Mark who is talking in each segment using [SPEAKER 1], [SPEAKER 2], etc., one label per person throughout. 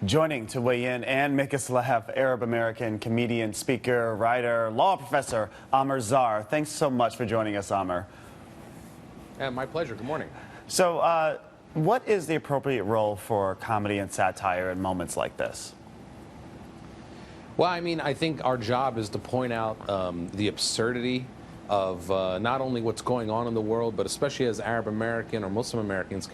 [SPEAKER 1] Joining to weigh in and make us laugh, Arab-American comedian, speaker, writer, law professor, Amer Zahr. Thanks so much for joining us, Amer.
[SPEAKER 2] My pleasure. Good morning.
[SPEAKER 1] So, what is the appropriate role for comedy and satire in moments like this?
[SPEAKER 2] Well, I mean, I think our job is to point out the absurdity of not only what's going on in the world, but especially as Arab American or Muslim Americans,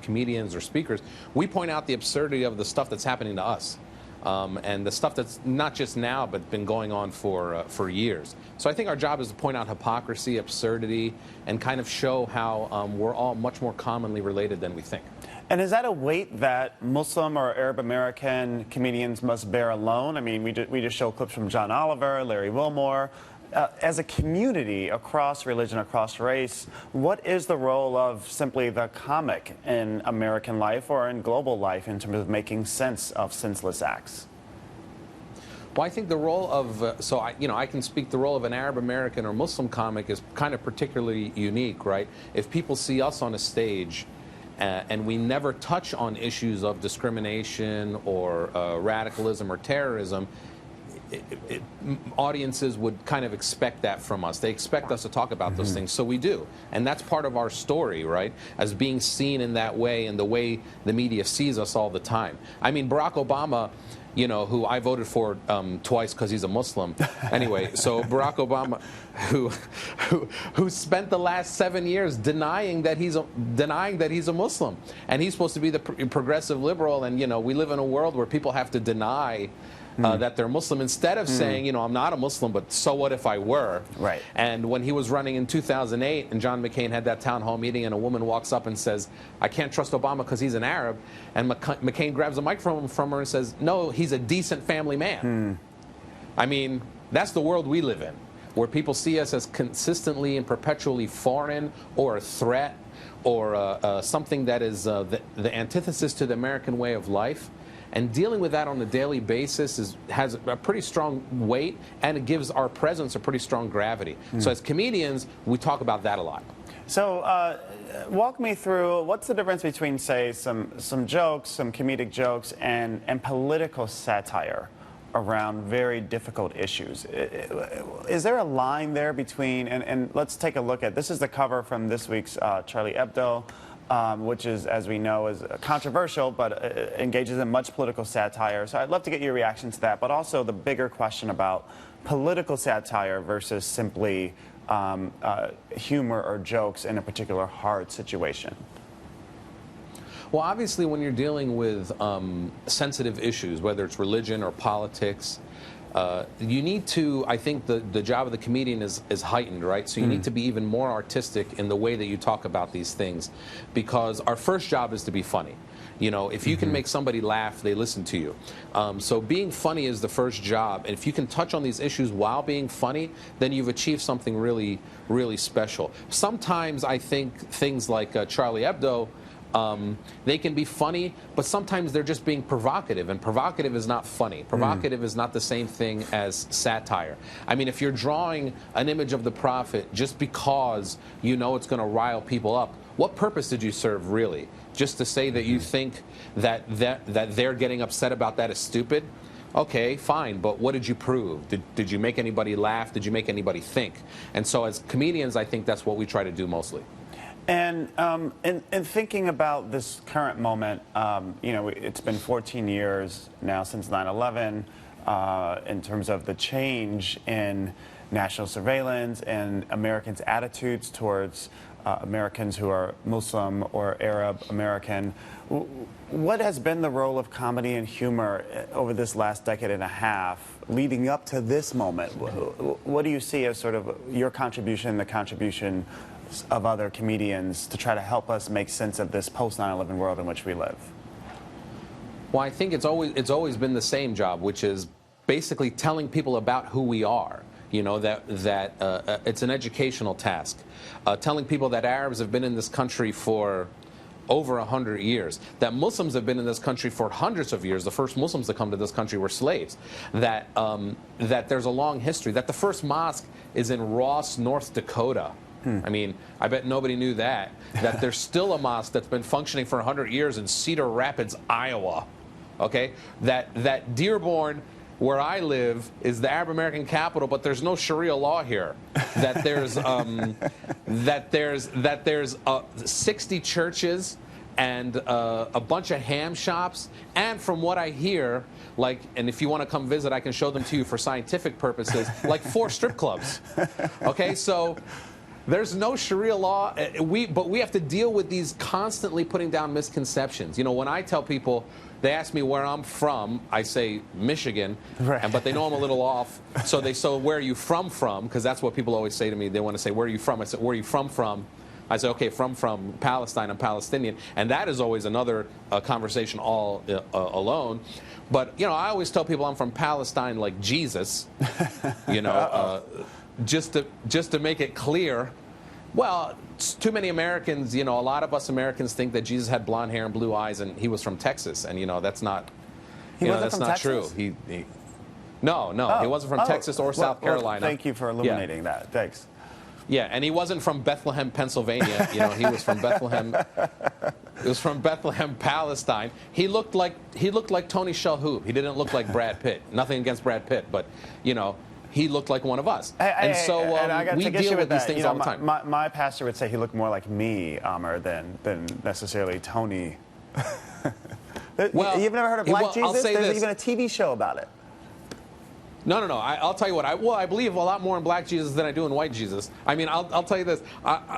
[SPEAKER 2] comedians or speakers, we point out the absurdity of the stuff that's happening to us. And the stuff that's not just now, but been going on for years. So I think our job is to point out hypocrisy, absurdity, and kind of show how we're all much more commonly related than we think.
[SPEAKER 1] And is that a weight that Muslim or Arab American comedians must bear alone? I mean, we just showed clips from John Oliver, Larry Wilmore. As a community across religion, across race, what is the role of simply the comic in American life or in global life in terms of making sense of senseless acts?
[SPEAKER 2] Well, I think the role of, I can speak the role of an Arab American or Muslim comic is kind of particularly unique, right? If people see us on a stage and we never touch on issues of discrimination or radicalism or terrorism, audiences would kind of expect that from us. They expect us to talk about those things, so we do. And that's part of our story, right? As being seen in that way and the way the media sees us all the time. I mean, Barack Obama, you know, who I voted for twice because he's a Muslim. Anyway, so Barack Obama, who spent the last 7 years denying that he's a Muslim, and he's supposed to be the progressive liberal. And you know, we live in a world where people have to deny that they're Muslim instead of saying, you know, I'm not a Muslim, but so what if I were? Right. And when he was running in 2008 and John McCain had that town hall meeting and a woman walks up and says, I can't trust Obama because he's an Arab, and McCain grabs a microphone from her and says, no, he's a decent family man. I mean, that's the world we live in, where people see us as consistently and perpetually foreign or a threat or something that is the antithesis to the American way of life. And dealing with that on a daily basis has a pretty strong weight, and it gives our presence a pretty strong gravity. So as comedians, we talk about that a lot.
[SPEAKER 1] So walk me through, what's the difference between, say, some jokes, some comedic jokes, and political satire around very difficult issues? Is there a line there between, and let's take a look at, this is the cover from this week's Charlie Hebdo, which is, as we know, is controversial, but engages in much political satire. So I'd love to get your reaction to that, but also the bigger question about political satire versus simply humor or jokes in a particular hard situation.
[SPEAKER 2] Well, obviously, when you're dealing with sensitive issues, whether it's religion or politics, you need to, I think the job of the comedian is heightened, right? So you need to be even more artistic in the way that you talk about these things, because our first job is to be funny. You know, if you can make somebody laugh, they listen to you. So being funny is the first job. And if you can touch on these issues while being funny, then you've achieved something really, really special. Sometimes I think things like Charlie Hebdo, they can be funny, but sometimes they're just being provocative, and provocative is not funny. Provocative is not the same thing as satire. I mean, if you're drawing an image of the prophet just because you know it's going to rile people up, what purpose did you serve, really? Just to say that you think that they're getting upset about that is stupid? Okay, fine, but what did you prove? Did you make anybody laugh? Did you make anybody think? And so as comedians, I think that's what we try to do mostly.
[SPEAKER 1] And in thinking about this current moment, you know, it's been 14 years now since 9/11, in terms of the change in national surveillance and Americans' attitudes towards Americans who are Muslim or Arab American. What has been the role of comedy and humor over this last decade and a half leading up to this moment? What do you see as sort of your contribution, the contribution of other comedians to try to help us make sense of this post 9/11 world in which we live?
[SPEAKER 2] Well, I think it's always been the same job, which is basically telling people about who we are. You know, that it's an educational task. Telling people that Arabs have been in this country for over 100 years, that Muslims have been in this country for hundreds of years. The first Muslims to come to this country were slaves. That there's a long history. That the first mosque is in Ross, North Dakota. I mean, I bet nobody knew that. That there's still a mosque that's been functioning for 100 years in Cedar Rapids, Iowa. Okay, that Dearborn, where I live, is the Arab American capital, but there's no Sharia law here. That there's 60 churches and a bunch of ham shops, and from what I hear, like, and if you want to come visit, I can show them to you for scientific purposes, like 4 strip clubs. Okay, so there's no Sharia law. But we have to deal with these constantly putting down misconceptions. You know, when I tell people, they ask me where I'm from, I say Michigan,
[SPEAKER 1] right.
[SPEAKER 2] But they know I'm a little off. So where are you from? Because that's what people always say to me. They want to say, where are you from? I said, where are you from? I say, okay, from Palestine. I'm Palestinian. And that is always another conversation all alone. But, you know, I always tell people I'm from Palestine like Jesus, you know, just to make it clear. Well, too many Americans, you know, a lot of us Americans think that Jesus had blonde hair and blue eyes and he was from Texas. And, you know, that's not, that's not true. No, he wasn't from Texas or South Carolina.
[SPEAKER 1] Thank you for illuminating that. Thanks.
[SPEAKER 2] Yeah, and he wasn't from Bethlehem, Pennsylvania. You know, he was from Bethlehem. He was from Bethlehem, Palestine. He looked like Tony Shalhoub. He didn't look like Brad Pitt. Nothing against Brad Pitt, but you know, he looked like one of us. We deal with these things all the time.
[SPEAKER 1] My pastor would say he looked more like me, Amer, than necessarily Tony.
[SPEAKER 2] Well,
[SPEAKER 1] you've never heard of Black Jesus? There's
[SPEAKER 2] this.
[SPEAKER 1] even a TV show about it.
[SPEAKER 2] No. I'll tell you what. I believe a lot more in Black Jesus than I do in White Jesus. I mean, I'll tell you this.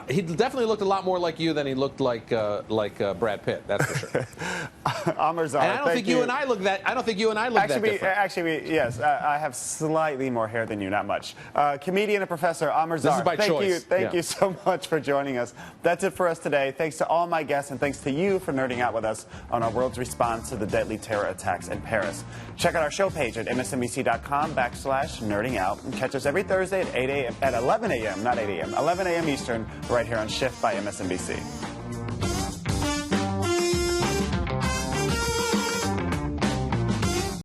[SPEAKER 2] He definitely looked a lot more like you than he looked like Brad Pitt. That's for sure.
[SPEAKER 1] Amer Zahr,
[SPEAKER 2] and I don't think you and I look that. I don't think you and I look that different.
[SPEAKER 1] Actually, yes. I have slightly more hair than you, not much. Comedian and professor Amer Zahr.
[SPEAKER 2] This is by choice.
[SPEAKER 1] Thank you so much for joining us. That's it for us today. Thanks to all my guests, and thanks to you for nerding out with us on our world's response to the deadly terror attacks in Paris. Check out our show page at msnbc.com/nerding out, and catch us every Thursday at 11 a.m. Not 8 a.m. 11 a.m. Eastern, right here on Shift by MSNBC.